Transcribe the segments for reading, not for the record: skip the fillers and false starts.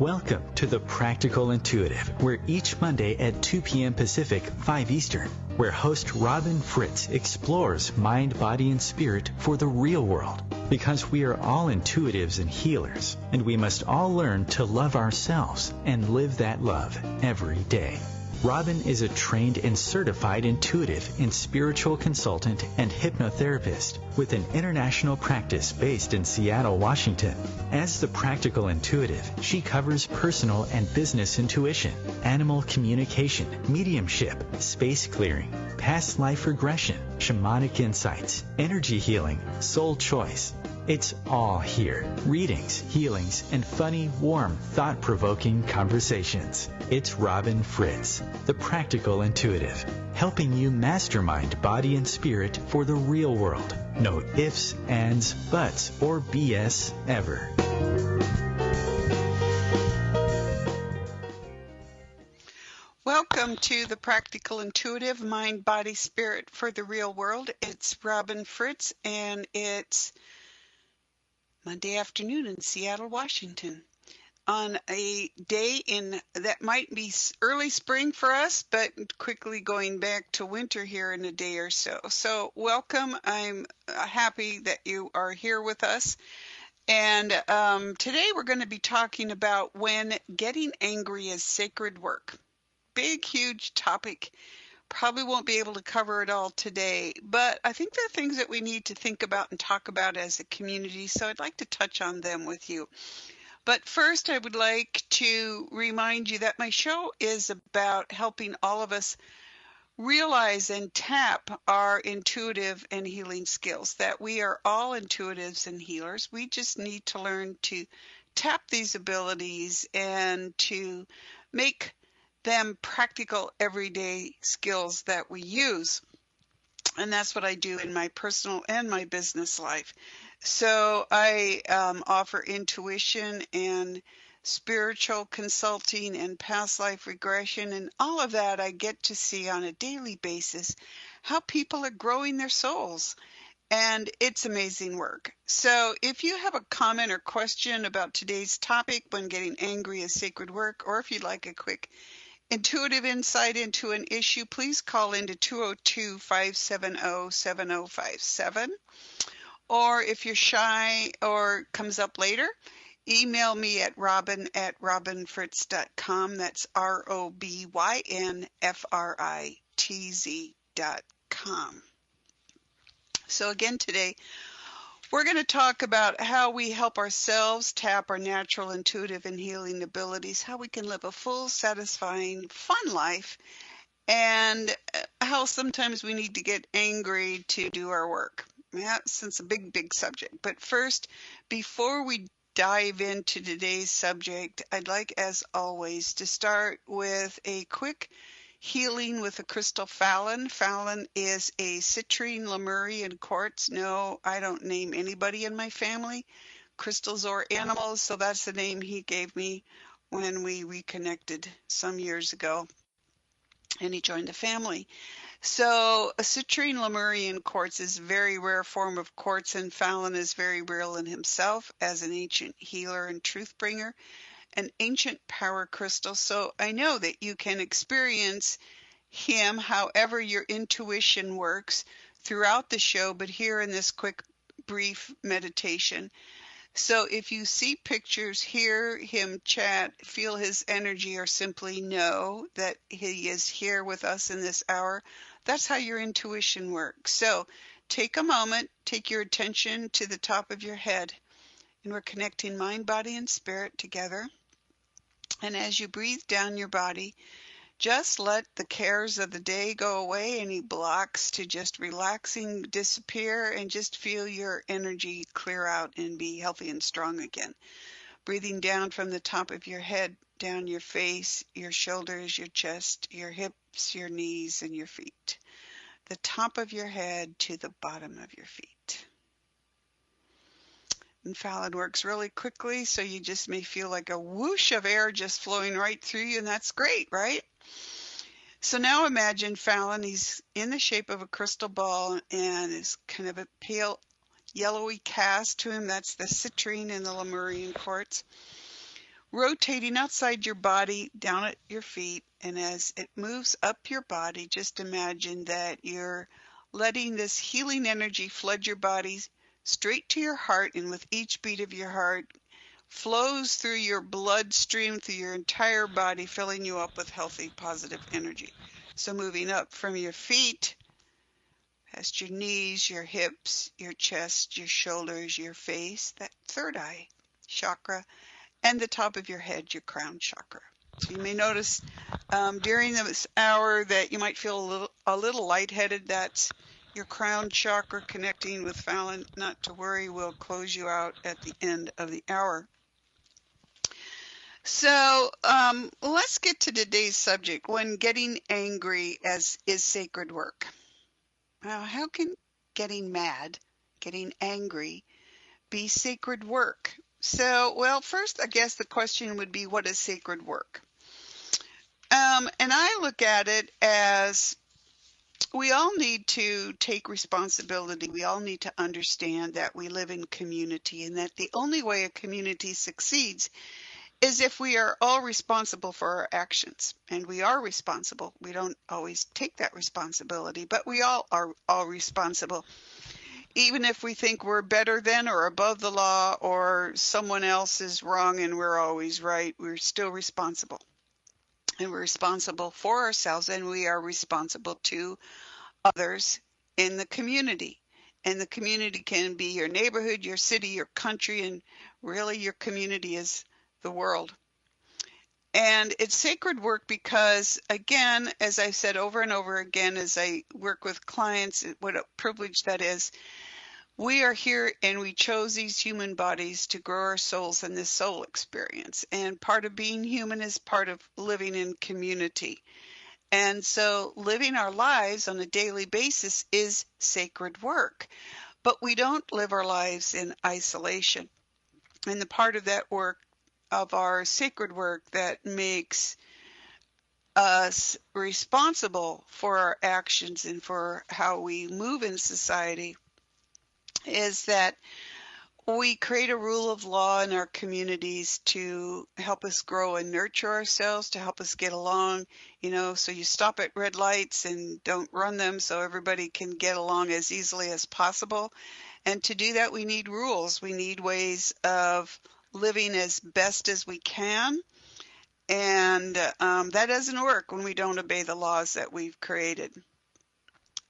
Welcome to The Practical Intuitive, where each Monday at 2 p.m. Pacific, 5 Eastern, where host Robin Fritz explores mind, body, and spirit for the real world. Because we are all intuitives and healers, and we must all learn to love ourselves and live that love every day. Robin is a trained and certified intuitive and spiritual consultant and hypnotherapist with an international practice based in Seattle, Washington. As the Practical Intuitive, she covers personal and business intuition, animal communication, mediumship, space clearing, past life regression, shamanic insights, energy healing, soul choice. It's all here. Readings, healings, and funny, warm, thought-provoking conversations. It's Robin Fritz, the Practical Intuitive, helping you mastermind body and spirit for the real world. No ifs, ands, buts, or BS ever. Welcome to the Practical Intuitive Mind, Body, Spirit for the Real World. It's Robin Fritz, and it's Monday afternoon in Seattle, Washington, on a day that might be early spring for us, but quickly going back to winter here in a day or so. So welcome. I'm happy that you are here with us. And today we're going to be talking about when getting angry is sacred work. Big, huge topic. Probably won't be able to cover it all today, but I think there are things that we need to think about and talk about as a community, so I'd like to touch on them with you. But first, I would like to remind you that my show is about helping all of us realize and tap our intuitive and healing skills, that we are all intuitives and healers. We just need to learn to tap these abilities and to make them practical everyday skills that we use. And that's what I do in my personal and my business life. So I offer intuition and spiritual consulting and past life regression, and all of that. I get to see on a daily basis how people are growing their souls. And it's amazing work. So if you have a comment or question about today's topic, when getting angry is sacred work, or if you'd like a quick intuitive insight into an issue, please call into 202-570-7057. Or if you're shy or comes up later, email me at robin@robinfritz.com. That's ROBYNFRITZ.com. So again today, we're going to talk about how we help ourselves tap our natural, intuitive, and healing abilities, how we can live a full, satisfying, fun life, and how sometimes we need to get angry to do our work. Yeah, it's a big, big subject. But first, before we dive into today's subject, I'd like, as always, to start with a quick healing with a crystal Fallon. Fallon is a citrine Lemurian quartz. No, I don't name anybody in my family crystals or animals, so that's the name he gave me when we reconnected some years ago and he joined the family. So a citrine Lemurian quartz is a very rare form of quartz, and Fallon is very real in himself as an ancient healer and truth bringer, an ancient power crystal. So I know that you can experience him however your intuition works throughout the show, but here in this quick, brief meditation. So if you see pictures, hear him chat, feel his energy, or simply know that he is here with us in this hour, that's how your intuition works. So take a moment, take your attention to the top of your head, and we're connecting mind, body, and spirit together. And as you breathe down your body, just let the cares of the day go away, any blocks to just relaxing disappear, and just feel your energy clear out and be healthy and strong again. Breathing down from the top of your head, down your face, your shoulders, your chest, your hips, your knees, and your feet. The top of your head to the bottom of your feet. And Fallon works really quickly, so you just may feel like a whoosh of air just flowing right through you, and that's great, right? So now imagine Fallon, he's in the shape of a crystal ball, and is kind of a pale yellowy cast to him. That's the citrine and the Lemurian quartz. rotating outside your body, down at your feet. And as it moves up your body, just imagine that you're letting this healing energy flood your body straight to your heart. And with each beat of your heart, flows through your bloodstream, through your entire body, filling you up with healthy, positive energy. So moving up from your feet, past your knees, your hips, your chest, your shoulders, your face, that third eye chakra, and the top of your head, your crown chakra. So you may notice during this hour that you might feel a little lightheaded. That's your crown chakra connecting with Fallon. Not to worry, we'll close you out at the end of the hour. So let's get to today's subject, when getting angry is sacred work. Now, how can getting mad, getting angry, be sacred work? So, well, first, I guess the question would be, what is sacred work? And I look at it as we all need to take responsibility. We all need to understand that we live in community, and that the only way a community succeeds is if we are all responsible for our actions. And we are responsible. We don't always take that responsibility, but we all are all responsible. Even if we think we're better than or above the law, or someone else is wrong and we're always right, we're still responsible. And we're responsible for ourselves, and we are responsible to others in the community. And the community can be your neighborhood, your city, your country, and really your community is the world. And it's sacred work because, again, as I've said over and over again, as I work with clients, what a privilege that is. We are here and we chose these human bodies to grow our souls in this soul experience. And part of being human is part of living in community. And so living our lives on a daily basis is sacred work. But we don't live our lives in isolation. And the part of that work, of our sacred work, that makes us responsible for our actions and for how we move in society, is that we create a rule of law in our communities to help us grow and nurture ourselves, to help us get along, so you stop at red lights and don't run them so everybody can get along as easily as possible. And to do that, we need rules. We need ways of living as best as we can. And that doesn't work when we don't obey the laws that we've created.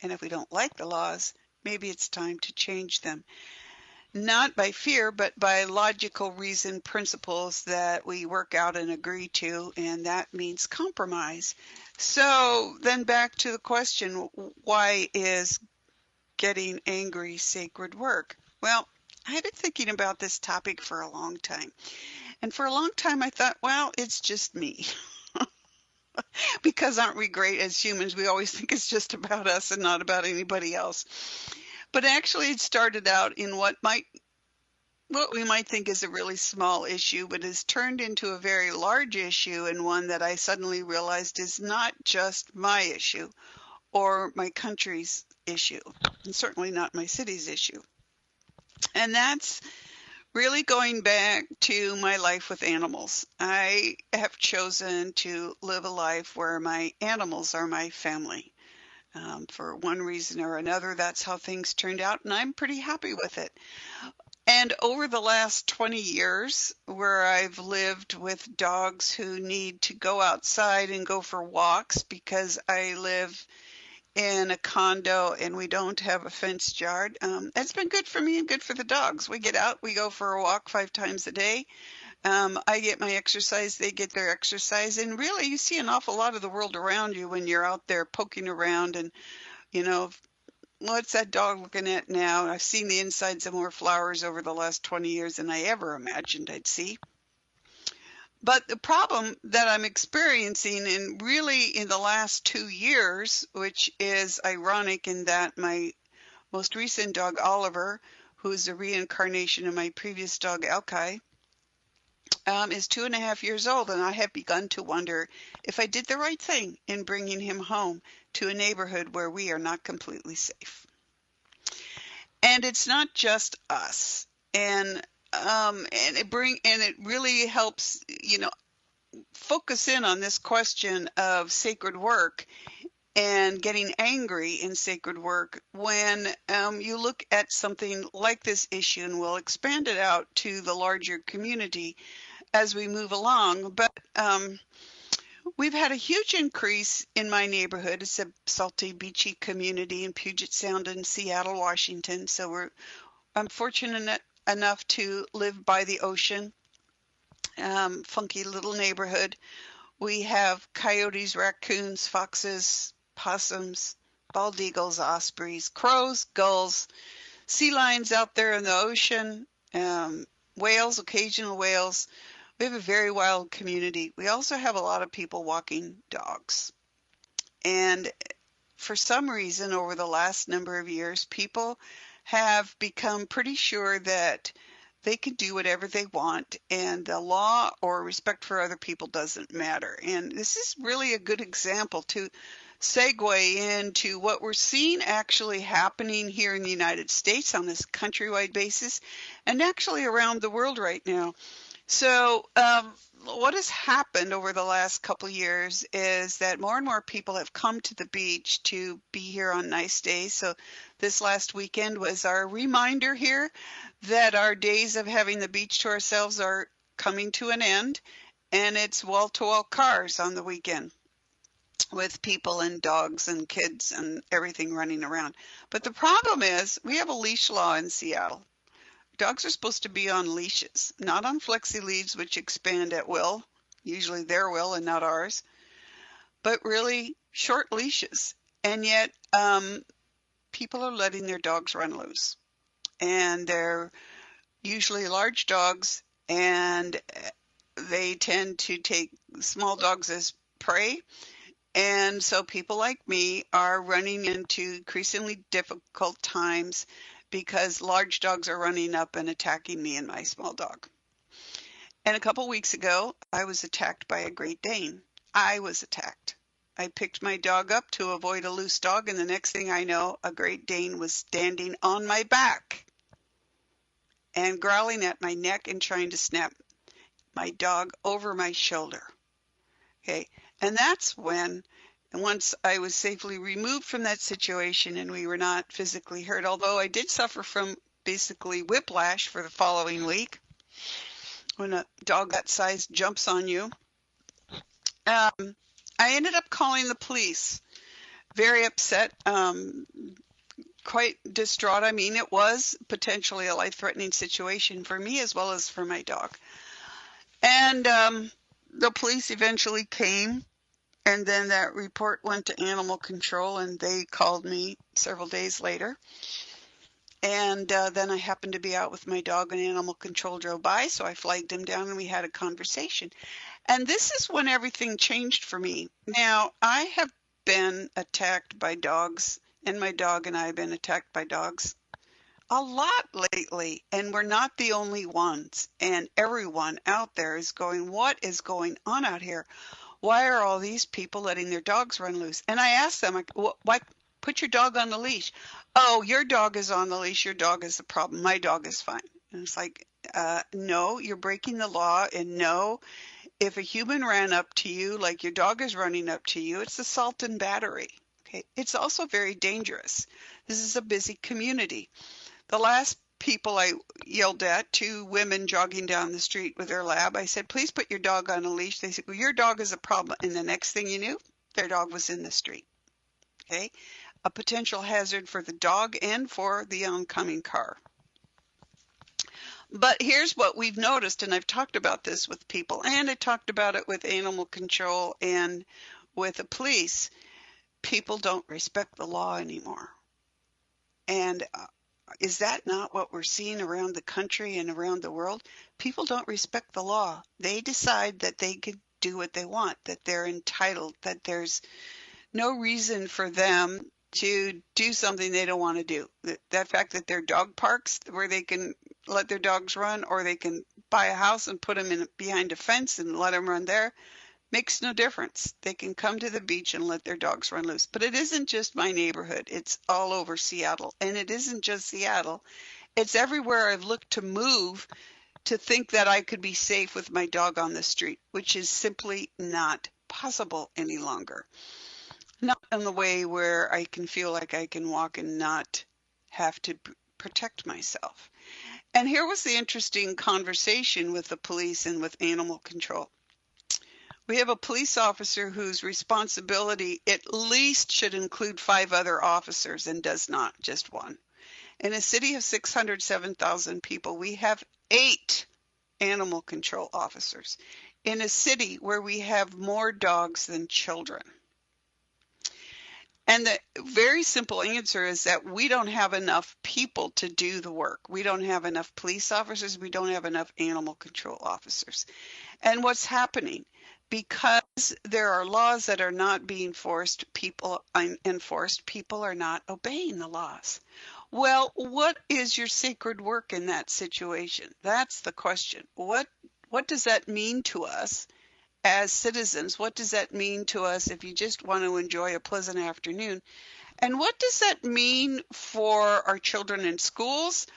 And if we don't like the laws, maybe it's time to change them. Not by fear, but by logical reason principles that we work out and agree to, and that means compromise. So then back to the question, why is getting angry sacred work? Well, I had been thinking about this topic for a long time. And for a long time I thought, well, it's just me. Because aren't we great as humans? We always think it's just about us and not about anybody else. But actually it started out in what we might think is a really small issue, but has turned into a very large issue, and one that I suddenly realized is not just my issue or my country's issue, and certainly not my city's issue. And that's really going back to my life with animals. I have chosen to live a life where my animals are my family. For one reason or another, that's how things turned out, and I'm pretty happy with it. And over the last 20 years, where I've lived with dogs who need to go outside and go for walks because I live in a condo and we don't have a fenced yard, it's been good for me and good for the dogs. We get out, we go for a walk 5 times a day. I get my exercise, they get their exercise, and really you see an awful lot of the world around you when you're out there poking around. And what's that dog looking at now? I've seen the insides of more flowers over the last 20 years than I ever imagined I'd see. But the problem that I'm experiencing, and really in the last 2 years, which is ironic in that my most recent dog, Oliver, who's a reincarnation of my previous dog, Alki, is 2.5 years old, and I have begun to wonder if I did the right thing in bringing him home to a neighborhood where we are not completely safe. And it's not just us. And and it really helps, focus in on this question of sacred work and getting angry in sacred work when you look at something like this issue, and we'll expand it out to the larger community as we move along. But we've had a huge increase in my neighborhood. It's a salty, beachy community in Puget Sound in Seattle, Washington. So I'm fortunate enough to live by the ocean. Funky little neighborhood. We have coyotes, raccoons, foxes, possums, bald eagles, ospreys, crows, gulls, sea lions out there in the ocean, whales, occasional whales. We have a very wild community. We also have a lot of people walking dogs. And for some reason, over the last number of years, people have become pretty sure that they can do whatever they want, and the law or respect for other people doesn't matter. And this is really a good example to segue into what we're seeing actually happening here in the United States on this countrywide basis, and actually around the world right now. So, what has happened over the last couple of years is that more and more people have come to the beach to be here on nice days. So, this last weekend was our reminder here that our days of having the beach to ourselves are coming to an end, and it's wall-to-wall cars on the weekend with people and dogs and kids and everything running around. But the problem is we have a leash law in Seattle. Dogs are supposed to be on leashes, not on flexi leads, which expand at will, usually their will and not ours, but really short leashes. And yet, people are letting their dogs run loose. And they're usually large dogs, and they tend to take small dogs as prey. And so people like me are running into increasingly difficult times because large dogs are running up and attacking me and my small dog. And a couple weeks ago, I was attacked by a Great Dane. I was attacked. I picked my dog up to avoid a loose dog, and the next thing I know, a Great Dane was standing on my back and growling at my neck and trying to snap my dog over my shoulder. Okay, and that's when, once I was safely removed from that situation and we were not physically hurt, although I did suffer from basically whiplash for the following week when a dog that size jumps on you. I ended up calling the police, very upset, quite distraught. I mean, it was potentially a life-threatening situation for me as well as for my dog. And the police eventually came, and then that report went to animal control, and they called me several days later. And then I happened to be out with my dog, and animal control drove by, so I flagged him down, and we had a conversation. And this is when everything changed for me. Now, I have been attacked by dogs, and my dog and I have been attacked by dogs a lot lately, and we're not the only ones. And everyone out there is going, what is going on out here? Why are all these people letting their dogs run loose? And I asked them, why put your dog on the leash? Oh, your dog is on the leash. Your dog is the problem. My dog is fine. And it's like, no, you're breaking the law. And no, if a human ran up to you like your dog is running up to you, it's assault and battery. Okay, it's also very dangerous. This is a busy community. The last people I yelled at, two women jogging down the street with their lab, I said, please put your dog on a leash. They said, well, your dog is a problem. And the next thing you knew, their dog was in the street. Okay, a potential hazard for the dog and for the oncoming car. But here's what we've noticed, and I've talked about this with people, and I talked about it with animal control and with the police. People don't respect the law anymore. And is that not what we're seeing around the country and around the world? People don't respect the law. They decide that they can do what they want, that they're entitled, that there's no reason for them to do something they don't want to do. That fact that there are dog parks where they can let their dogs run, or they can buy a house and put them in behind a fence and let them run there, makes no difference. They can come to the beach and let their dogs run loose. But it isn't just my neighborhood. It's all over Seattle. And it isn't just Seattle. It's everywhere I've looked to move. to think that I could be safe with my dog on the street, which is simply not possible any longer. Not in the way where I can feel like I can walk and not have to protect myself. And here was the interesting conversation with the police and with animal control. We have a police officer whose responsibility at least should include 5 other officers and does not, just one. In a city of 607,000 people, we have 8 animal control officers in a city where we have more dogs than children. And the very simple answer is that we don't have enough people to do the work. We don't have enough police officers. We don't have enough animal control officers. And what's happening? Because there are laws that are not being enforced, people are not obeying the laws. Well, what is your sacred work in that situation? That's the question. What does that mean to us as citizens? What does that mean to us if you just want to enjoy a pleasant afternoon? And what does that mean for our children in schools,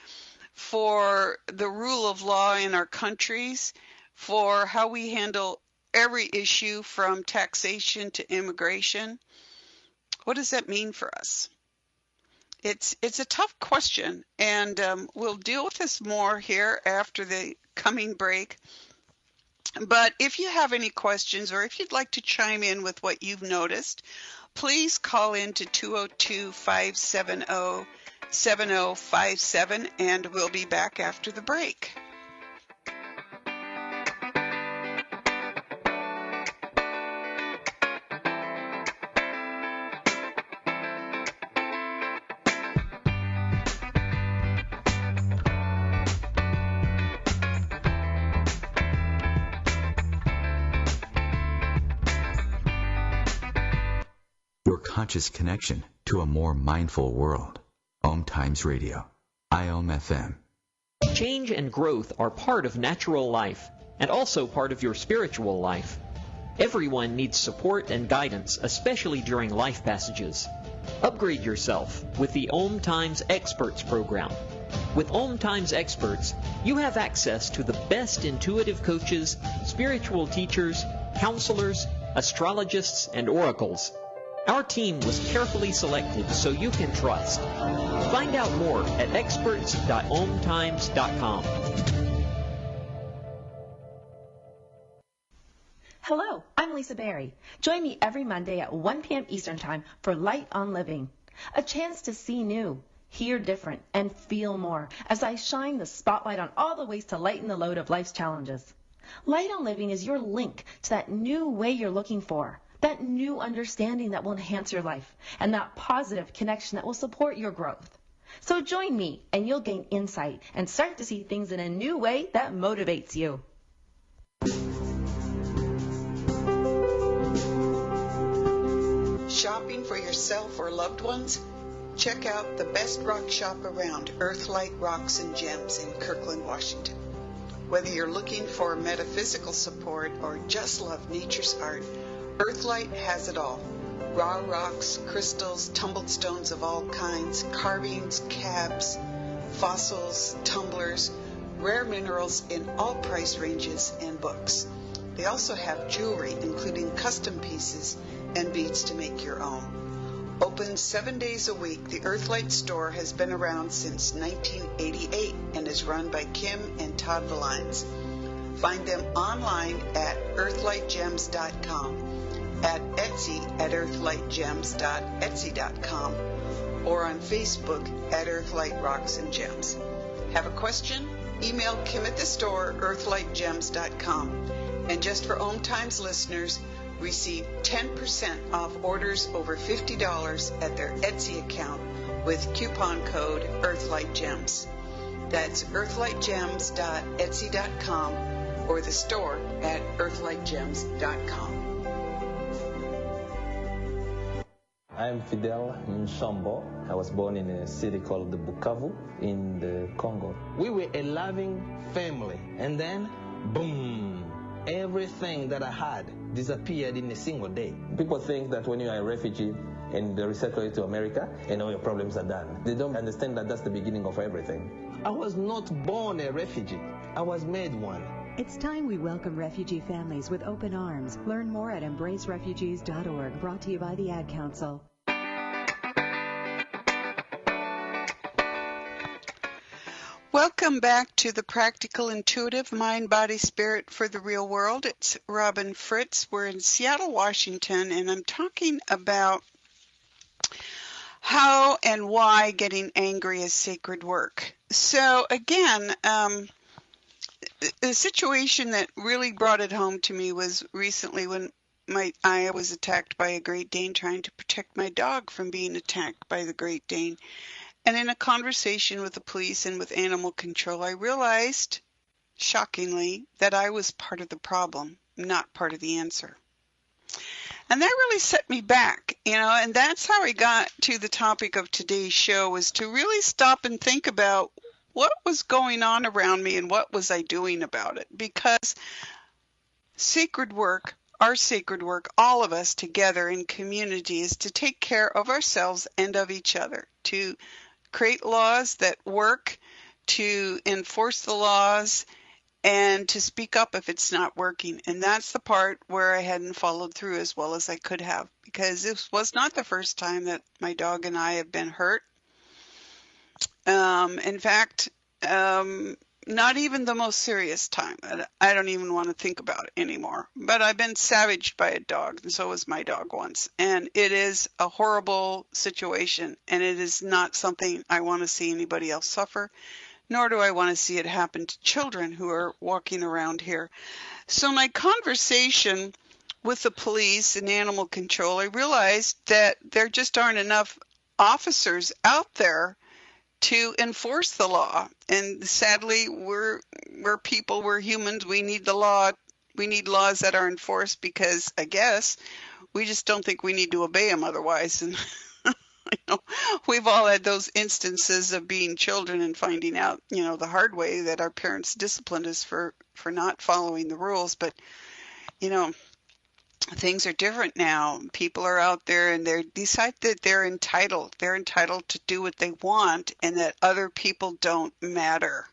for the rule of law in our countries, for how we handle every issue from taxation to immigration? What does that mean for us? It's a tough question, and we'll deal with this more here after the coming break. But if you have any questions or if you'd like to chime in with what you've noticed, please call in to 202-570-7057, and we'll be back after the break. Conscious connection to a more mindful world. OMTimes Radio, IOM FM. Change and growth are part of natural life and also part of your spiritual life. Everyone needs support and guidance, especially during life passages. Upgrade yourself with the OMTimes Experts program. With OMTimes Experts, you have access to the best intuitive coaches, spiritual teachers, counselors, astrologists, and oracles. Our team was carefully selected so you can trust. Find out more at experts.omtimes.com. Hello, I'm Lisa Berry. Join me every Monday at 1 p.m. Eastern Time for Light on Living, a chance to see new, hear different, and feel more as I shine the spotlight on all the ways to lighten the load of life's challenges. Light on Living is your link to that new way you're looking for, that new understanding that will enhance your life, and that positive connection that will support your growth. So join me, and you'll gain insight and start to see things in a new way that motivates you. Shopping for yourself or loved ones? Check out the best rock shop around, Earthlight Rocks and Gems in Kirkland, Washington. Whether you're looking for metaphysical support or just love nature's art, Earthlight has it all. Raw rocks, crystals, tumbled stones of all kinds, carvings, cabs, fossils, tumblers, rare minerals in all price ranges, and books. They also have jewelry, including custom pieces and beads to make your own. Open 7 days a week, the Earthlight store has been around since 1988 and is run by Kim and Todd Valines. Find them online at earthlightgems.com, at Etsy at earthlightgems.etsy.com, or on Facebook at Earthlight Rocks and Gems. Have a question? Email Kim at the store, earthlightgems.com. And just for OMTimes listeners, receive 10% off orders over $50 at their Etsy account with coupon code EarthlightGems. That's earthlightgems.etsy.com or the store at earthlightgems.com. I'm Fidel Nsombo. I was born in a city called the Bukavu in the Congo. We were a loving family, and then, boom, everything that I had disappeared in a single day. People think that when you are a refugee, and they resettle you to America, and all your problems are done. They don't understand that that's the beginning of everything. I was not born a refugee. I was made one. It's time we welcome refugee families with open arms. Learn more at embracerefugees.org, brought to you by the Ad Council. Welcome back to the Practical Intuitive Mind, Body, Spirit for the Real World. It's Robin Fritz. We're in Seattle, Washington, and I'm talking about how and why getting angry is sacred work. So again, the situation that really brought it home to me was recently when I was attacked by a Great Dane trying to protect my dog from being attacked by the Great Dane. And in a conversation with the police and with animal control, I realized, shockingly, that I was part of the problem, not part of the answer. And that really set me back, and that's how I got to the topic of today's show, was to really stop and think about what was going on around me and what was I doing about it. Because sacred work, our sacred work, all of us together in community, is to take care of ourselves and of each other, to create laws that work, to enforce the laws, and to speak up if it's not working. And that's the part where I hadn't followed through as well as I could have, because this was not the first time that my dog and I have been hurt. In fact, not even the most serious time. I don't even want to think about it anymore. But I've been savaged by a dog, and so was my dog once. And it is a horrible situation, and it is not something I want to see anybody else suffer, nor do I want to see it happen to children who are walking around here. So my conversation with the police and animal control, I realized that there just aren't enough officers out there to enforce the law. And sadly, we're people, we're humans, we need the law. We need laws that are enforced because, I guess, we just don't think we need to obey them otherwise. And we've all had those instances of being children and finding out, the hard way that our parents disciplined us for not following the rules. But, things are different now. People are out there and they decide that they're entitled. They're entitled to do what they want and that other people don't matter.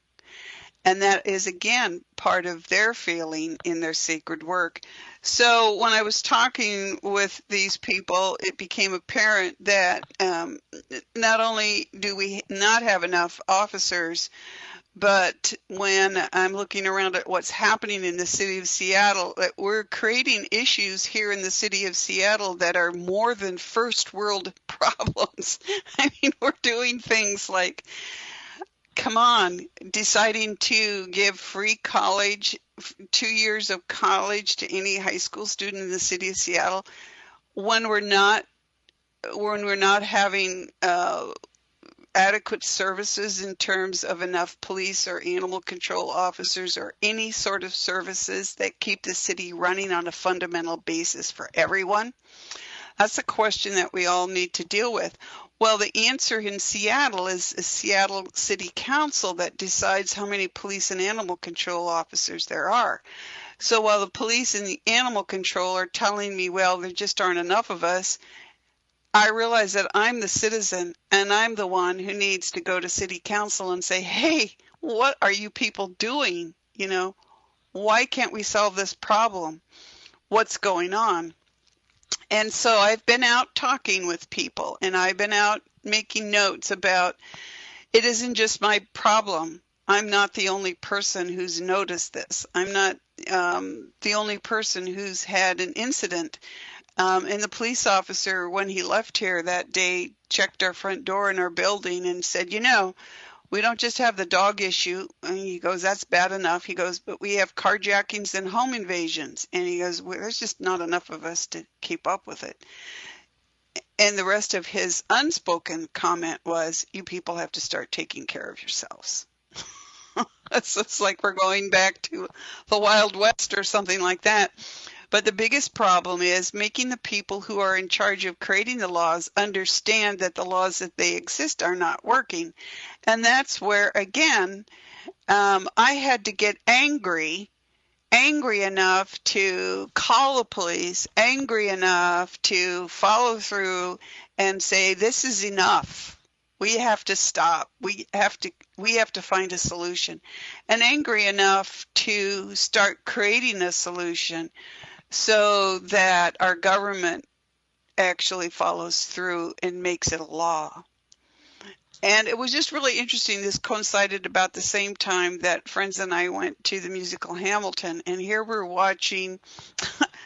And that is, again, part of their failing in their sacred work. So when I was talking with these people, it became apparent that not only do we not have enough officers, but when I'm looking around at what's happening in the city of Seattle, that we're creating issues here in the city of Seattle that are more than first world problems. I mean, we're doing things like, come on, deciding to give free college, 2 years of college to any high school student in the city of Seattle, when we're not having adequate services in terms of enough police or animal control officers or any sort of services that keep the city running on a fundamental basis for everyone. That's a question that we all need to deal with. Well, the answer in Seattle is a Seattle City Council that decides how many police and animal control officers there are. So while the police and the animal control are telling me, well, there just aren't enough of us, I realize that I'm the citizen and I'm the one who needs to go to City Council and say, hey, what are you people doing? Why can't we solve this problem? What's going on? And so I've been out talking with people, and I've been out making notes about it isn't just my problem. I'm not the only person who's noticed this. I'm not the only person who's had an incident. And the police officer, when he left here that day, checked our front door in our building and said, we don't just have the dog issue. And he goes, that's bad enough. He goes, but we have carjackings and home invasions. And he goes, well, there's just not enough of us to keep up with it. And the rest of his unspoken comment was, you people have to start taking care of yourselves. It's like we're going back to the Wild West or something like that. But the biggest problem is making the people who are in charge of creating the laws understand that the laws that they exist are not working. And that's where, again, I had to get angry angry enough to call the police, angry enough to follow through and say, this is enough. We have to stop. We have to find a solution. And angry enough to start creating a solution so that our government actually follows through and makes it a law. And it was just really interesting. This coincided about the same time that friends and I went to the musical Hamilton. And here we're watching,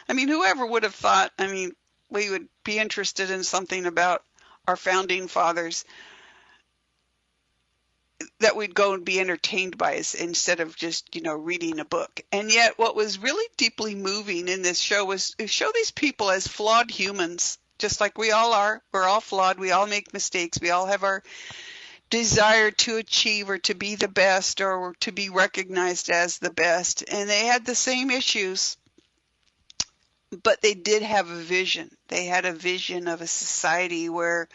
I mean, whoever would have thought, I mean, we would be interested in something about our founding fathers, that we'd go and be entertained by us instead of just, reading a book. And yet what was really deeply moving in this show was to show these people as flawed humans, just like we all are. We're all flawed. We all make mistakes. We all have our desire to achieve or to be the best or to be recognized as the best. And they had the same issues, but they did have a vision. They had a vision of a society where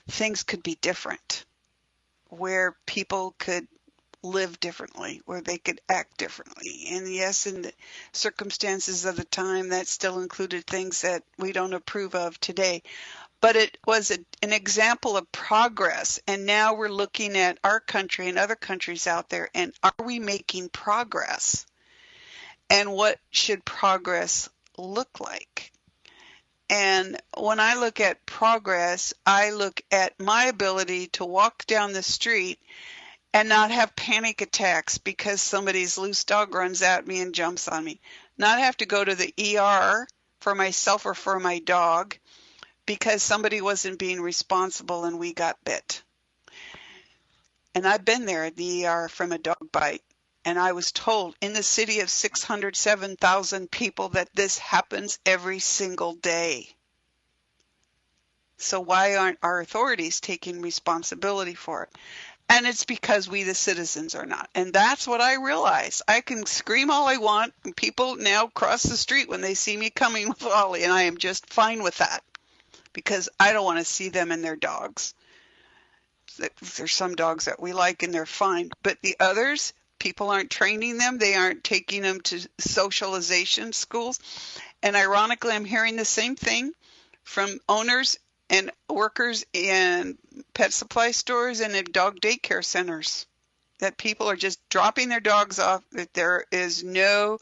things could be different, where people could live differently, where they could act differently. And yes, in the circumstances of the time, that still included things that we don't approve of today. But it was an example of progress. And now we're looking at our country and other countries out there, and are we making progress? And what should progress look like? And when I look at progress, I look at my ability to walk down the street and not have panic attacks because somebody's loose dog runs at me and jumps on me. Not have to go to the ER for myself or for my dog because somebody wasn't being responsible and we got bit. And I've been there at the ER from a dog bite. And I was told in the city of 607,000 people that this happens every single day. So why aren't our authorities taking responsibility for it? And it's because we, the citizens, are not. And that's what I realize. I can scream all I want, and people now cross the street when they see me coming with Ollie, and I am just fine with that because I don't want to see them and their dogs. There's some dogs that we like, and they're fine. But the others, people aren't training them. They aren't taking them to socialization schools. And ironically, I'm hearing the same thing from owners and workers in pet supply stores and in dog daycare centers, that people are just dropping their dogs off, that there is no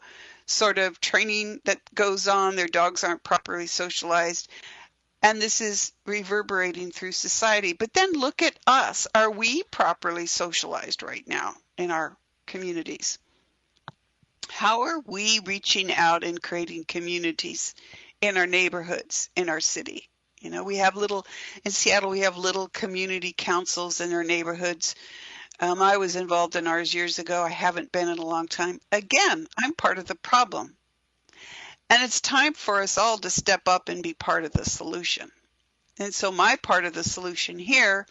sort of training that goes on. Their dogs aren't properly socialized. And this is reverberating through society. But then look at us. Are we properly socialized right now in our communities? How are we reaching out and creating communities in our neighborhoods, in our city? In Seattle, we have little community councils in our neighborhoods. I was involved in ours years ago. I haven't been in a long time. Again, I'm part of the problem. And it's time for us all to step up and be part of the solution. And so my part of the solution here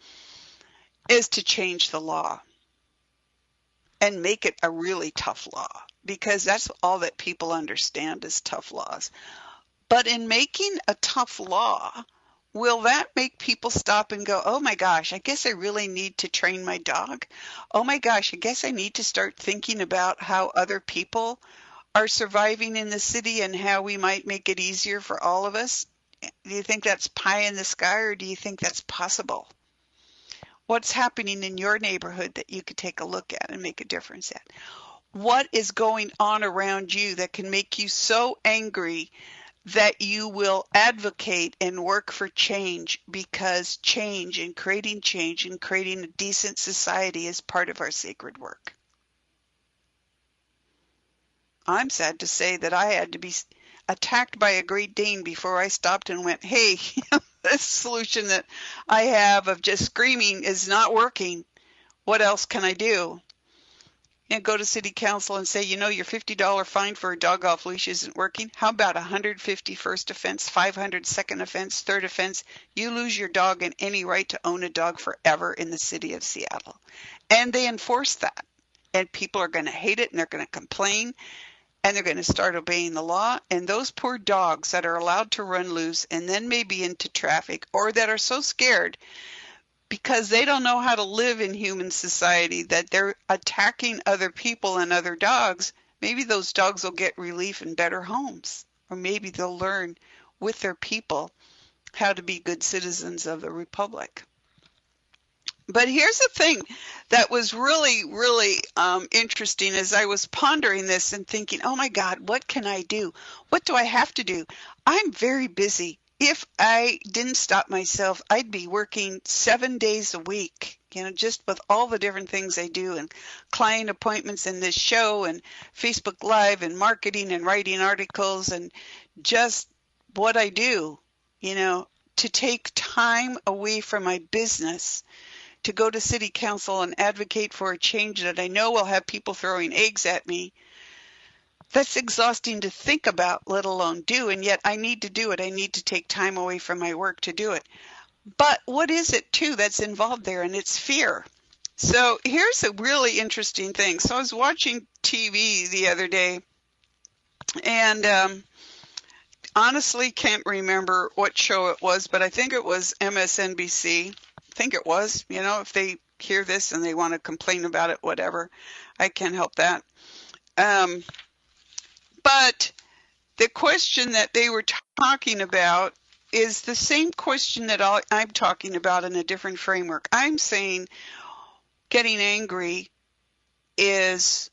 is to change the law and make it a really tough law, because that's all that people understand is tough laws. But in making a tough law, will that make people stop and go, oh my gosh, I guess I really need to train my dog? Oh my gosh, I guess I need to start thinking about how other people are surviving in the city and how we might make it easier for all of us? Do you think that's pie in the sky, or do you think that's possible? What's happening in your neighborhood that you could take a look at and make a difference at? What is going on around you that can make you so angry that you will advocate and work for change, because change and creating a decent society is part of our sacred work? I'm sad to say that I had to be attacked by a Great Dane before I stopped and went, hey, this solution that I have of just screaming is not working. What else can I do? And go to city council and say, your $50 fine for a dog off leash isn't working. How about $150 first offense, $500 second offense, third offense? You lose your dog and any right to own a dog forever in the city of Seattle. And they enforce that. And people are going to hate it, and they're going to complain, and they're going to start obeying the law. And those poor dogs that are allowed to run loose and then maybe into traffic, or that are so scared because they don't know how to live in human society that they're attacking other people and other dogs, Maybe those dogs will get relief in better homes, or maybe they'll learn with their people how to be good citizens of the republic. But here's the thing that was really, really interesting as I was pondering this and thinking, oh my God, what can I do? What do I have to do? I'm very busy. If I didn't stop myself, I'd be working 7 days a week, just with all the different things I do and client appointments and this show and Facebook Live and marketing and writing articles and just what I do, to take time away from my business to go to city council and advocate for a change that I know will have people throwing eggs at me. That's exhausting to think about, let alone do, and yet I need to do it. I need to take time away from my work to do it. But what is it, too, that's involved there? And it's fear. So here's a really interesting thing. So I was watching TV the other day, and honestly can't remember what show it was, but I think it was MSNBC. I think it was. If they hear this and they want to complain about it, whatever, I can't help that. But the question that they were talking about is the same question that I'm talking about in a different framework. I'm saying getting angry is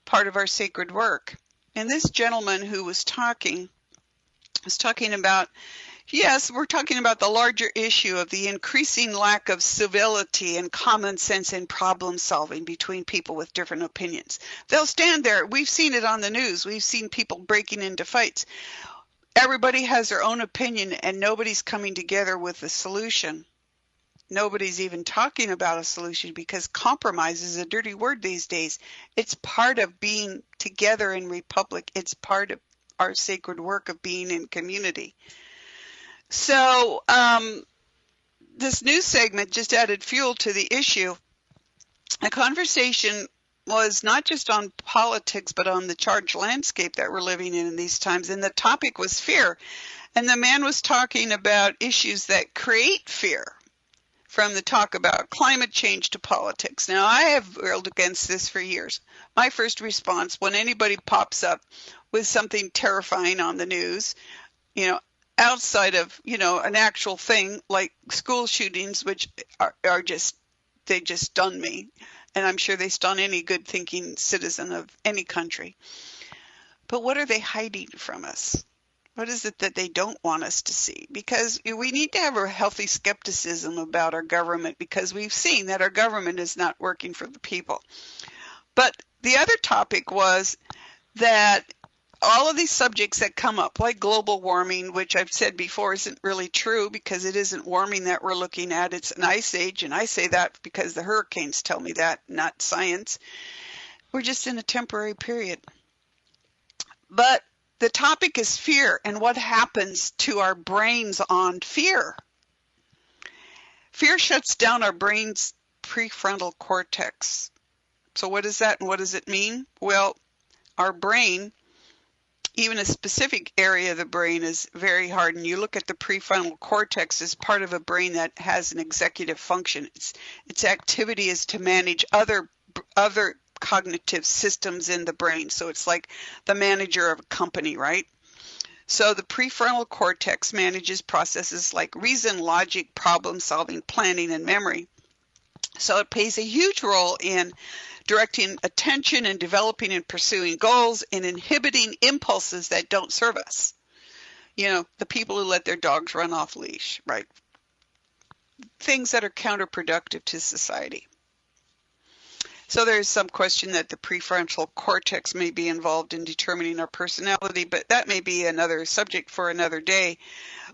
part of our sacred work. And this gentleman who was talking about, yes, we're talking about the larger issue of the increasing lack of civility and common sense in problem solving between people with different opinions. They'll stand there. We've seen it on the news. We've seen people breaking into fights. Everybody has their own opinion and nobody's coming together with a solution. Nobody's even talking about a solution because compromise is a dirty word these days. It's part of being together in republic. It's part of our sacred work of being in community. So this news segment just added fuel to the issue. The conversation was not just on politics, but on the charged landscape that we're living in these times. And the topic was fear. And the man was talking about issues that create fear, from the talk about climate change to politics. Now, I have railed against this for years. My first response when anybody pops up with something terrifying on the news, outside of, an actual thing like school shootings, which are just, they just stun me. And I'm sure they stun any good thinking citizen of any country. But what are they hiding from us? What is it that they don't want us to see? Because we need to have a healthy skepticism about our government, because we've seen that our government is not working for the people. But the other topic was that all of these subjects that come up, like global warming, which I've said before isn't really true because it isn't warming that we're looking at. It's an ice age, and I say that because the hurricanes tell me that, not science. We're just in a temporary period. But the topic is fear and what happens to our brains on fear. Fear shuts down our brain's prefrontal cortex. So what is that and what does it mean? Well, our brain, even a specific area of the brain, is very hard. And you look at the prefrontal cortex as part of a brain that has an executive function. Its activity is to manage other cognitive systems in the brain. So it's like the manager of a company, right? So the prefrontal cortex manages processes like reason, logic, problem solving, planning, and memory. So it plays a huge role in directing attention and developing and pursuing goals and inhibiting impulses that don't serve us. The people who let their dogs run off leash, right? Things that are counterproductive to society. So there's some question that the prefrontal cortex may be involved in determining our personality, but that may be another subject for another day.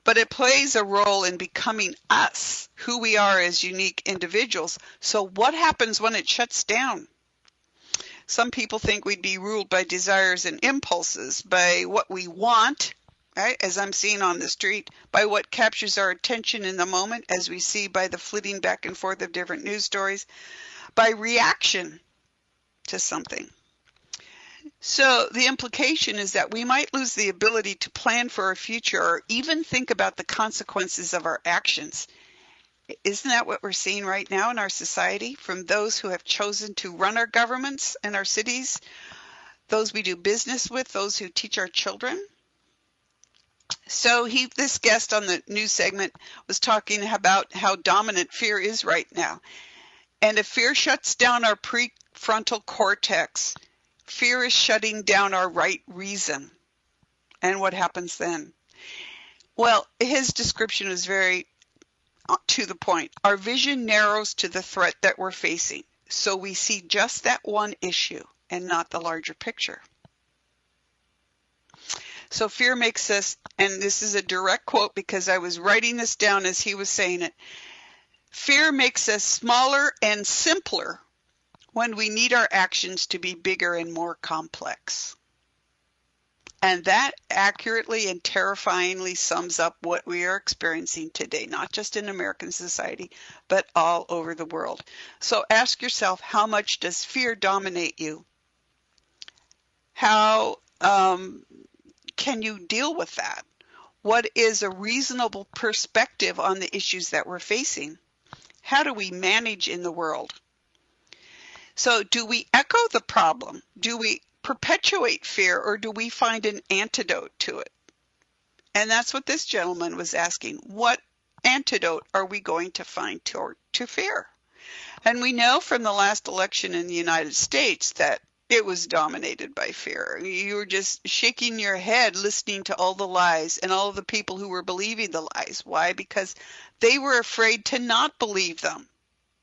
But it plays a role in becoming us, who we are as unique individuals. So what happens when it shuts down? Some people think we'd be ruled by desires and impulses, by what we want, right, as I'm seeing on the street, by what captures our attention in the moment, as we see by the flitting back and forth of different news stories, by reaction to something. So the implication is that we might lose the ability to plan for our future or even think about the consequences of our actions. Isn't that what we're seeing right now in our society from those who have chosen to run our governments and our cities? those we do business with, those who teach our children. So this guest on the news segment was talking about how dominant fear is right now. And if fear shuts down our prefrontal cortex, fear is shutting down our right reason. And what happens then? Well, his description is very to the point. Our vision narrows to the threat that we're facing. So we see just that one issue and not the larger picture. So fear makes us, and this is a direct quote because I was writing this down as he was saying it, fear makes us smaller and simpler when we need our actions to be bigger and more complex. And that accurately and terrifyingly sums up what we are experiencing today, not just in American society, but all over the world. So ask yourself, how much does fear dominate you? How can you deal with that? What is a reasonable perspective on the issues that we're facing? How do we manage in the world? So do we echo the problem? Do we perpetuate fear, or do we find an antidote to it? And that's what this gentleman was asking. What antidote are we going to find to fear? And we know from the last election in the United States that it was dominated by fear. You were just shaking your head listening to all the lies and all of the people who were believing the lies. Why? Because they were afraid to not believe them.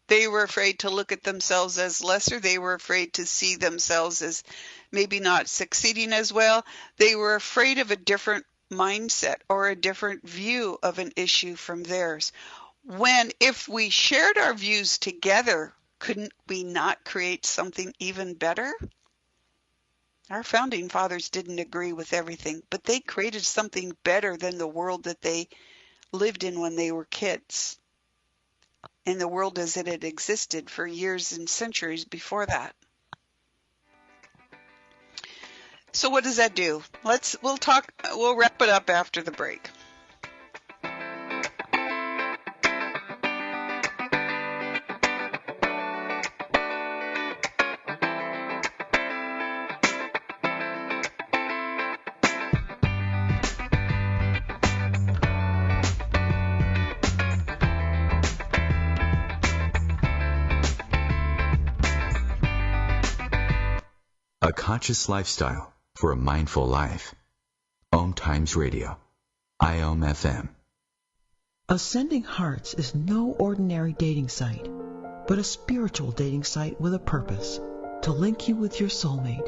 They were afraid to look at themselves as lesser. They were afraid to see themselves as maybe not succeeding as well. They were afraid of a different mindset or a different view of an issue from theirs. When, if we shared our views together, couldn't we not create something even better? Our founding fathers didn't agree with everything, but they created something better than the world that they lived in when they were kids, in the world as it had existed for years and centuries before that. So what does that do? We'll wrap it up after the break. A conscious lifestyle for a mindful life. OMTimes Radio. IOM FM. Ascending Hearts is no ordinary dating site, but a spiritual dating site with a purpose, to link you with your soulmate.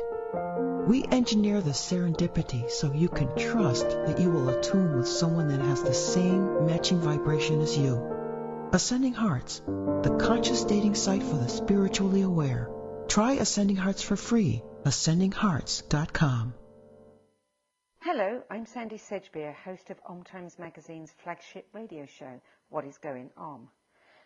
We engineer the serendipity so you can trust that you will attune with someone that has the same matching vibration as you. Ascending Hearts, the conscious dating site for the spiritually aware. Try Ascending Hearts for free. AscendingHearts.com. Hello, I'm Sandy Sedgbeer, host of OMTimes Magazine's flagship radio show, What is Going On?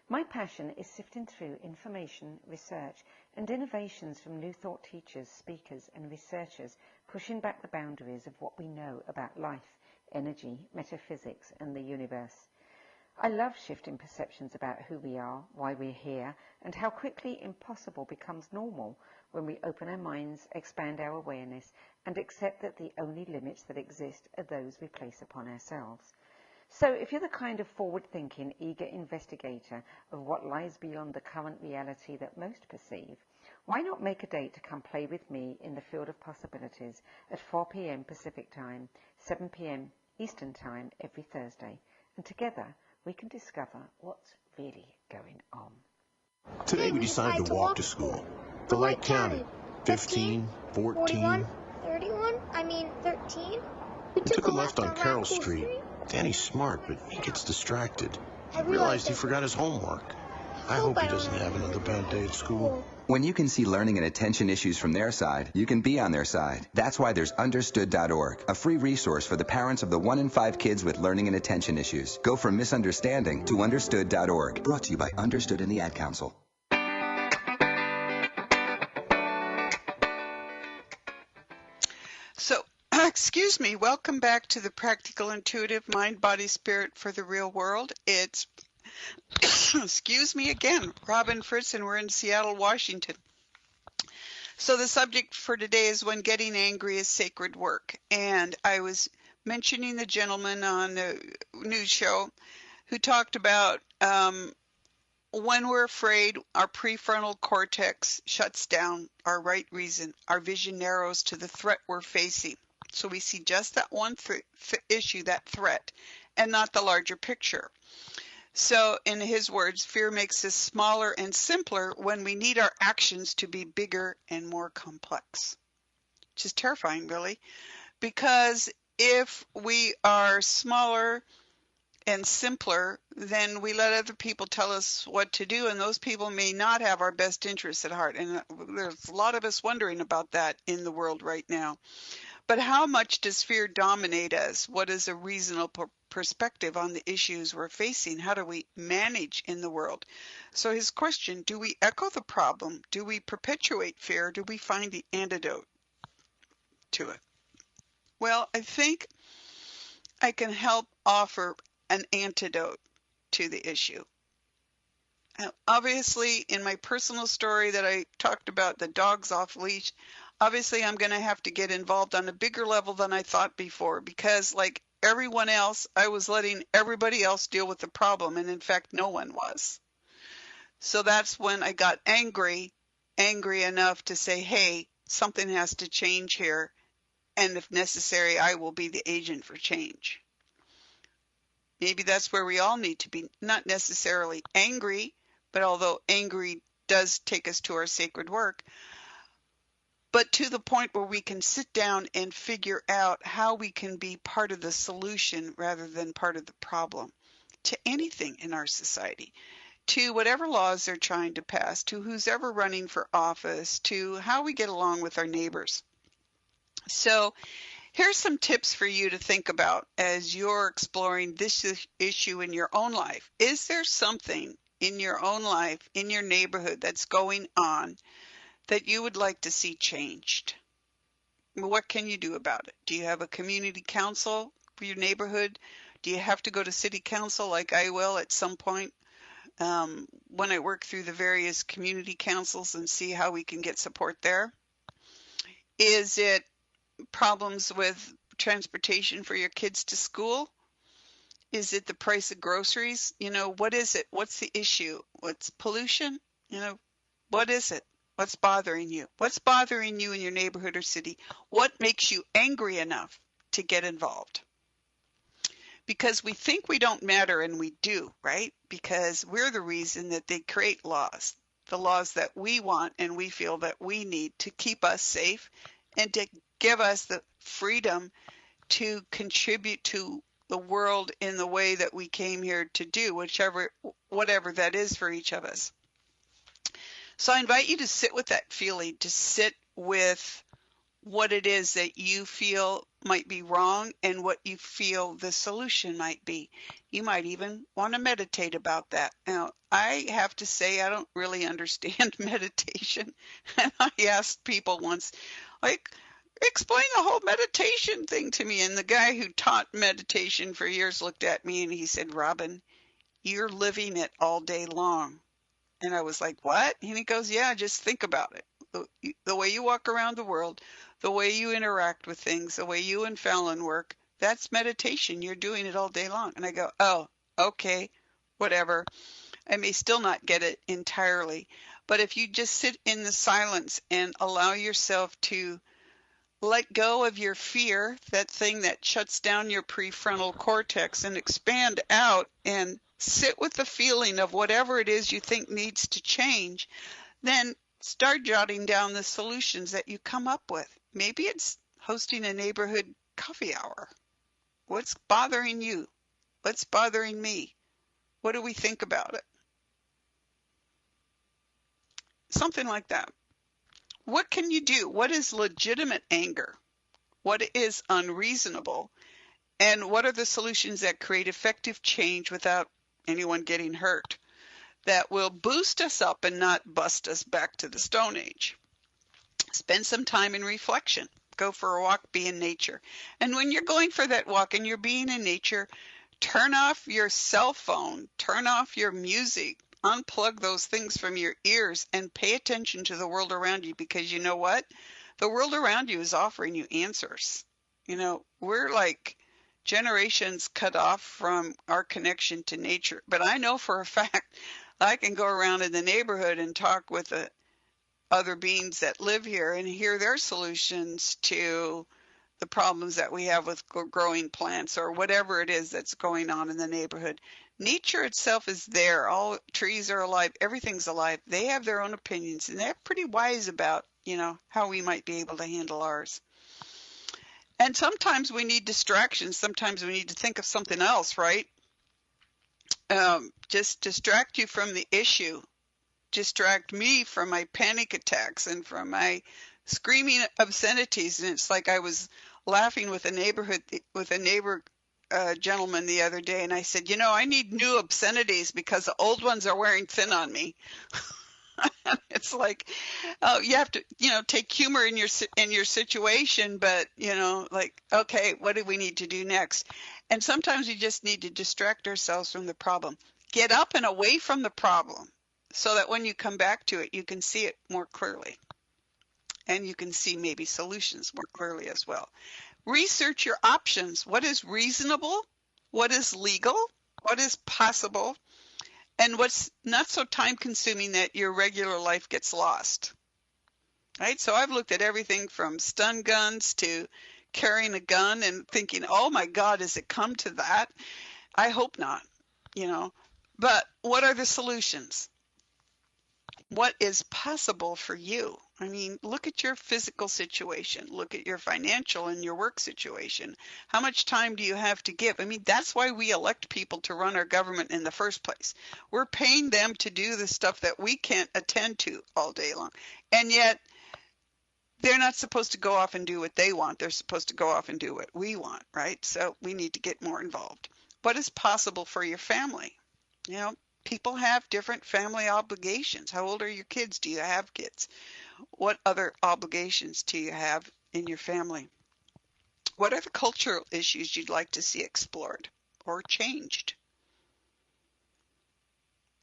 My passion is sifting through information, research, and innovations from new thought teachers, speakers, and researchers pushing back the boundaries of what we know about life, energy, metaphysics, and the universe. I love shifting perceptions about who we are, why we're here, and how quickly impossible becomes normal when we open our minds, expand our awareness, and accept that the only limits that exist are those we place upon ourselves. So if you're the kind of forward-thinking, eager investigator of what lies beyond the current reality that most perceive, why not make a date to come play with me in the field of possibilities at 4 p.m. Pacific Time, 7 p.m. Eastern Time every Thursday, and together we can discover what's really going on. Today we decided to walk to school. The light counted. 15, 14. 31? 13? We took a left on Carroll Street. Danny's smart, but he gets distracted. He realized he forgot his homework. I hope he doesn't have another bad day at school. When you can see learning and attention issues from their side, you can be on their side. That's why there's Understood.org, a free resource for the parents of the 1 in 5 kids with learning and attention issues. Go from misunderstanding to Understood.org. Brought to you by Understood and the Ad Council. So, excuse me, welcome back to the Practical Intuitive Mind, Body, Spirit for the Real World. It's, excuse me again, Robin Fritz, and we're in Seattle, Washington. So the subject for today is when getting angry is sacred work. And I was mentioning the gentleman on the news show who talked about when we're afraid, our prefrontal cortex shuts down our right reason. Our vision narrows to the threat we're facing. So we see just that one issue, that threat, and not the larger picture. So in his words, fear makes us smaller and simpler when we need our actions to be bigger and more complex. Which is terrifying, really, because if we are smaller and simpler, then we let other people tell us what to do, and those people may not have our best interests at heart. And there's a lot of us wondering about that in the world right now. But how much does fear dominate us? What is a reasonable perspective on the issues we're facing? How do we manage in the world? So his question, do we echo the problem? Do we perpetuate fear? Do we find the antidote to it? Well, I think I can help offer an antidote to the issue. Now, obviously, in my personal story that I talked about, the dog's off leash, obviously I'm going to have to get involved on a bigger level than I thought before, because like everyone else, I was letting everybody else deal with the problem, and in fact, no one was. So that's when I got angry enough to say, hey, something has to change here, and if necessary, I will be the agent for change. Maybe that's where we all need to be, not necessarily angry, but although angry does take us to our sacred work, but to the point where we can sit down and figure out how we can be part of the solution rather than part of the problem to anything in our society, to whatever laws they're trying to pass, to who's ever running for office, to how we get along with our neighbors. So here's some tips for you to think about as you're exploring this issue in your own life. Is there something in your own life, in your neighborhood, that's going on that you would like to see changed? What can you do about it? Do you have a community council for your neighborhood? Do you have to go to city council like I will at some point when I work through the various community councils and see how we can get support there? Is it problems with transportation for your kids to school? Is it the price of groceries? What is it? What's the issue? What's pollution? What is it? What's bothering you? What's bothering you in your neighborhood or city? What makes you angry enough to get involved? Because we think we don't matter, and we do, right? Because we're the reason that they create laws, the laws that we want and we feel that we need to keep us safe and to give us the freedom to contribute to the world in the way that we came here to do, whatever that is for each of us. So I invite you to sit with that feeling, to sit with what it is that you feel might be wrong and what you feel the solution might be. You might even want to meditate about that. Now, I have to say I don't really understand meditation. And I asked people once, explain the whole meditation thing to me. And the guy who taught meditation for years looked at me and he said, Robin, you're living it all day long. And I was like, what? And he goes, yeah, just think about it. The way you walk around the world, the way you interact with things, the way you and Fallon work, that's meditation. You're doing it all day long. And I go, oh, okay, whatever. I may still not get it entirely. But if you just sit in the silence and allow yourself to let go of your fear, that thing that shuts down your prefrontal cortex, and expand out and sit with the feeling of whatever it is you think needs to change, then start jotting down the solutions that you come up with. Maybe it's hosting a neighborhood coffee hour. What's bothering you? What's bothering me? What do we think about it? Something like that. What can you do? What is legitimate anger? What is unreasonable? And what are the solutions that create effective change without anyone getting hurt, that will boost us up and not bust us back to the Stone Age? Spend some time in reflection. Go for a walk, be in nature. And when you're going for that walk and you're being in nature, turn off your cell phone, turn off your music, unplug those things from your ears and pay attention to the world around you, because you know what? The world around you is offering you answers. We're like generations cut off from our connection to nature. But I know for a fact I can go around in the neighborhood and talk with the other beings that live here and hear their solutions to the problems that we have with growing plants or whatever it is that's going on in the neighborhood. Nature itself is there. All trees are alive. Everything's alive. They have their own opinions, and they're pretty wise about, how we might be able to handle ours. And sometimes we need distractions. Sometimes we need to think of something else, right? Just distract you from the issue. Distract me from my panic attacks and from my screaming obscenities. And it's like I was laughing with a neighbor gentleman the other day, and I said, I need new obscenities because the old ones are wearing thin on me. It's like, oh, you have to, take humor in your situation, but like, okay, what do we need to do next? And sometimes we just need to distract ourselves from the problem. Get up and away from the problem so that when you come back to it, you can see it more clearly. And you can see maybe solutions more clearly as well. Research your options. What is reasonable? What is legal? What is possible? And what's not so time consuming that your regular life gets lost, right? So I've looked at everything from stun guns to carrying a gun and thinking, oh my God, has it come to that? I hope not, but what are the solutions? What is possible for you? I mean, look at your physical situation. Look at your financial and your work situation. How much time do you have to give? I mean, that's why we elect people to run our government in the first place. We're paying them to do the stuff that we can't attend to all day long. And yet, they're not supposed to go off and do what they want. They're supposed to go off and do what we want, right? So we need to get more involved. What is possible for your family? People have different family obligations. How old are your kids? Do you have kids? What other obligations do you have in your family? What are the cultural issues you'd like to see explored or changed?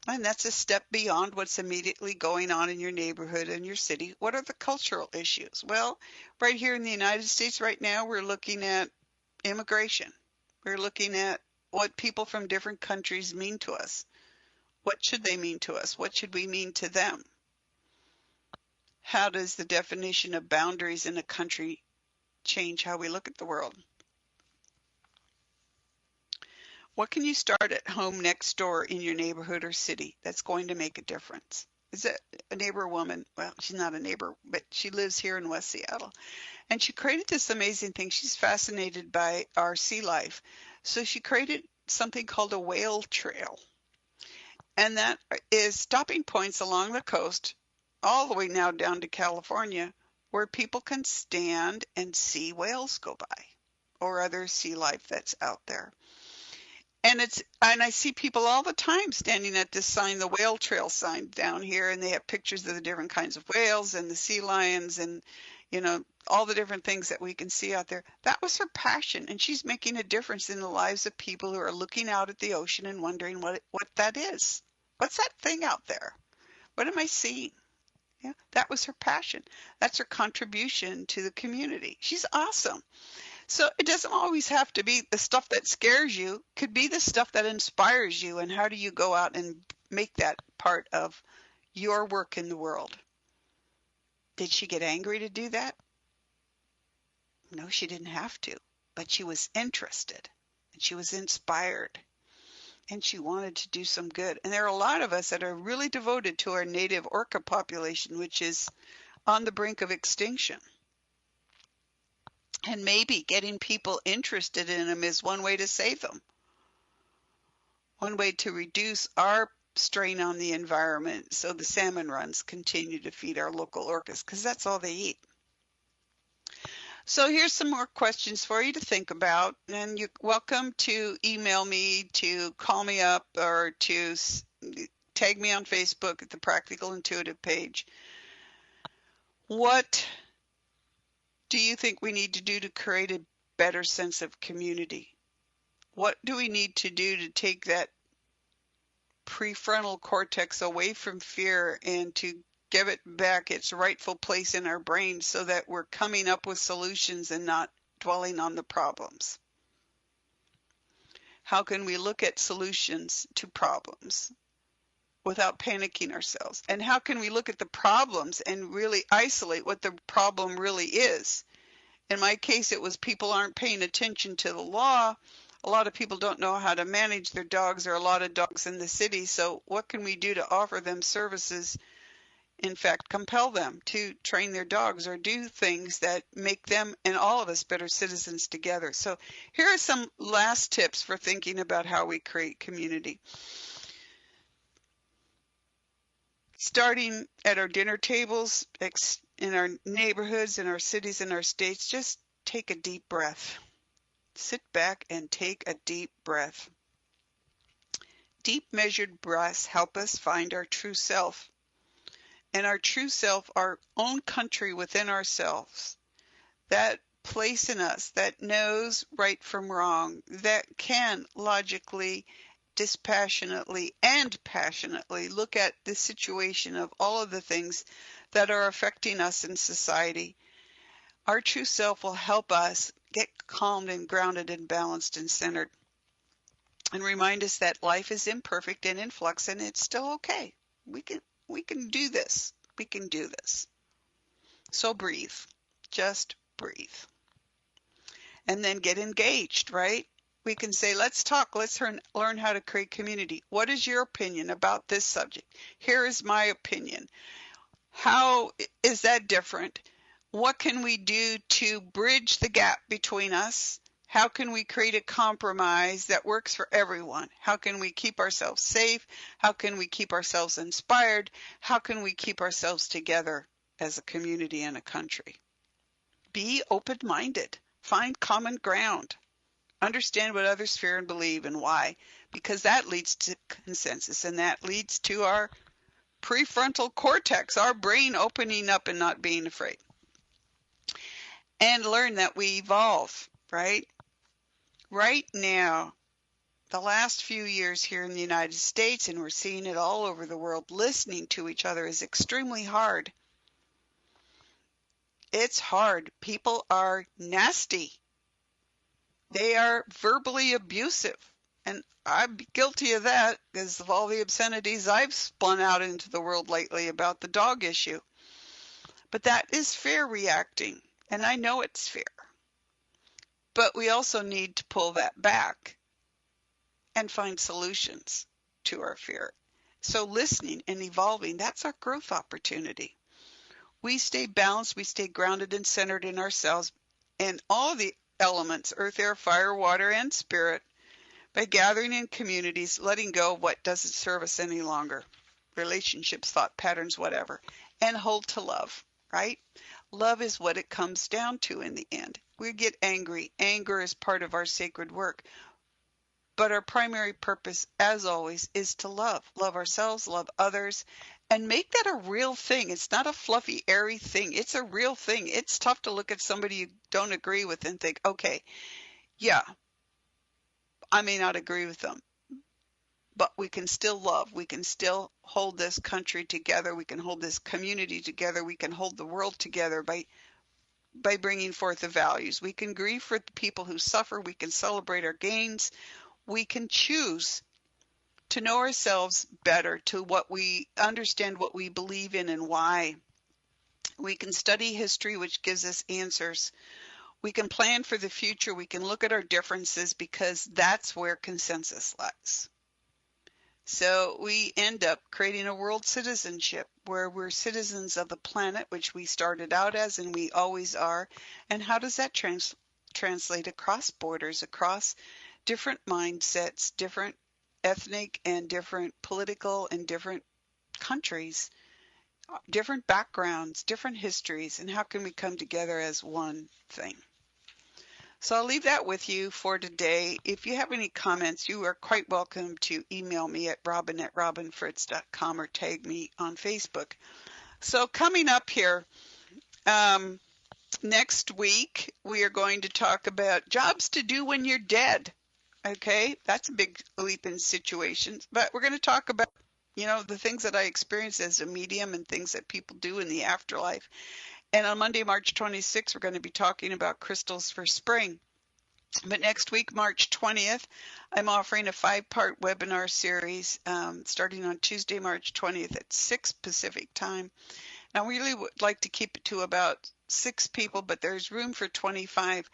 And that's a step beyond what's immediately going on in your neighborhood and your city. What are the cultural issues? Well, right here in the United States right now, we're looking at immigration. We're looking at what people from different countries mean to us. What should they mean to us? What should we mean to them? How does the definition of boundaries in a country change how we look at the world? What can you start at home next door in your neighborhood or city that's going to make a difference? Is it a neighbor woman? Well, she's not a neighbor, but she lives here in West Seattle. And she created this amazing thing. She's fascinated by our sea life. So she created something called a whale trail. And that is stopping points along the coast, all the way now down to California, where people can stand and see whales go by or other sea life that's out there. And I see people all the time standing at this sign, the whale trail sign down here, and they have pictures of the different kinds of whales and the sea lions and, all the different things that we can see out there. That was her passion, and she's making a difference in the lives of people who are looking out at the ocean and wondering what that is. What's that thing out there? What am I seeing? Yeah, that was her passion. That's her contribution to the community. She's awesome. So it doesn't always have to be the stuff that scares you. It could be the stuff that inspires you. And how do you go out and make that part of your work in the world? Did she get angry to do that? No, she didn't have to. But she was interested. And she was inspired. And she wanted to do some good. And there are a lot of us that are really devoted to our native orca population, which is on the brink of extinction. And maybe getting people interested in them is one way to save them. One way to reduce our strain on the environment so the salmon runs continue to feed our local orcas, because that's all they eat. So here's some more questions for you to think about, and you're welcome to email me, to call me up, or to tag me on Facebook at the Practical Intuitive page. What do you think we need to do to create a better sense of community? What do we need to do to take that prefrontal cortex away from fear and to give it back its rightful place in our brain so that we're coming up with solutions and not dwelling on the problems? How can we look at solutions to problems without panicking ourselves? And how can we look at the problems and really isolate what the problem really is? In my case, it was people aren't paying attention to the law. A lot of people don't know how to manage their dogs. There are a lot of dogs in the city. So what can we do to offer them services? In fact, compel them to train their dogs or do things that make them and all of us better citizens together. So here are some last tips for thinking about how we create community. Starting at our dinner tables, in our neighborhoods, in our cities, in our states, just take a deep breath. Sit back and take a deep breath. Deep measured breaths help us find our true self. And our true self, our own country within ourselves, that place in us that knows right from wrong, that can logically, dispassionately, and passionately look at the situation of all of the things that are affecting us in society. Our true self will help us get calmed and grounded and balanced and centered, and remind us that life is imperfect and in flux, and it's still okay. We can do this. We can do this. So breathe. Just breathe. And then get engaged, right? We can say, let's talk. Let's learn how to create community. What is your opinion about this subject? Here is my opinion. How is that different? What can we do to bridge the gap between us? How can we create a compromise that works for everyone? How can we keep ourselves safe? How can we keep ourselves inspired? How can we keep ourselves together as a community and a country? Be open-minded. Find common ground. Understand what others fear and believe and why, because that leads to consensus, and that leads to our prefrontal cortex, our brain opening up and not being afraid. And learn that we evolve, right? Right now, the last few years here in the United States, and we're seeing it all over the world, listening to each other is extremely hard. It's hard. People are nasty. They are verbally abusive. And I'm guilty of that because of all the obscenities I've spun out into the world lately about the dog issue. But that is fear reacting, and I know it's fear. But we also need to pull that back and find solutions to our fear. So listening and evolving, that's our growth opportunity. We stay balanced, we stay grounded and centered in ourselves and all the elements, earth, air, fire, water, and spirit, by gathering in communities, letting go of what doesn't serve us any longer, relationships, thought patterns, whatever, and hold to love, right? Love is what it comes down to in the end. We get angry. Anger is part of our sacred work. But our primary purpose, as always, is to love. Love ourselves, love others, and make that a real thing. It's not a fluffy, airy thing. It's a real thing. It's tough to look at somebody you don't agree with and think, okay, yeah, I may not agree with them, but we can still love. We can still hold this country together. We can hold this community together. We can hold the world together by bringing forth the values. We can grieve for the people who suffer. We can celebrate our gains. We can choose to know ourselves better, to what we understand, what we believe in and why. We can study history, which gives us answers. We can plan for the future. We can look at our differences because that's where consensus lies. So we end up creating a world citizenship where we're citizens of the planet, which we started out as and we always are. And how does that translate across borders, across different mindsets, different ethnic and different political and different countries, different backgrounds, different histories, and how can we come together as one thing? So I'll leave that with you for today. If you have any comments, you are quite welcome to email me at robin@robinfritz.com or tag me on Facebook. So coming up here, next week, we are going to talk about jobs to do when you're dead. Okay, that's a big leap in situations. But we're going to talk about, the things that I experienced as a medium and things that people do in the afterlife. And on Monday, March 26th, we're going to be talking about crystals for spring. But next week, March 20th, I'm offering a 5-part webinar series starting on Tuesday, March 20th at 6 Pacific time. Now, we really would like to keep it to about 6 people, but there's room for 25.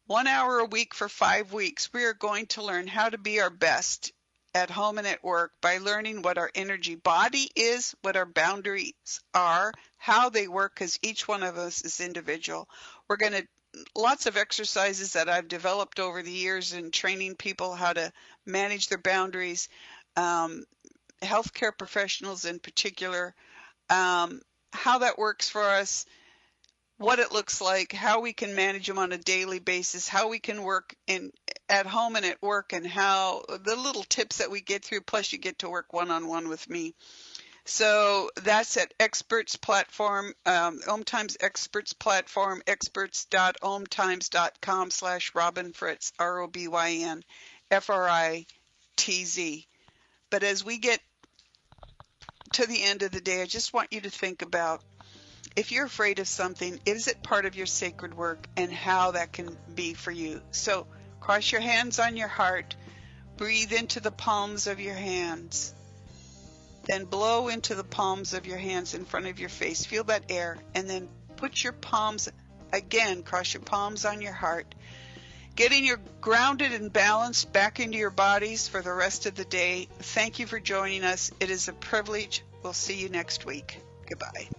1 hour a week for 5 weeks. We are going to learn how to be our best at home and at work by learning what our energy body is, what our boundaries are, how they work, because each one of us is individual. We're going to lots of exercises that I've developed over the years in training people how to manage their boundaries, healthcare professionals in particular, how that works for us, what it looks like, how we can manage them on a daily basis, how we can work at home and at work, and how the little tips that we get through, plus you get to work one-on-one with me. So that's at Experts Platform, OMTimes Experts Platform, experts.omtimes.com/Robin Fritz, ROBYN FRITZ. But as we get to the end of the day, I just want you to think about, if you're afraid of something, is it part of your sacred work, and how that can be for you? So cross your hands on your heart, breathe into the palms of your hands, then blow into the palms of your hands in front of your face. Feel that air, and then put your palms, again, cross your palms on your heart. Getting your grounded and balanced back into your bodies for the rest of the day. Thank you for joining us. It is a privilege. We'll see you next week. Goodbye.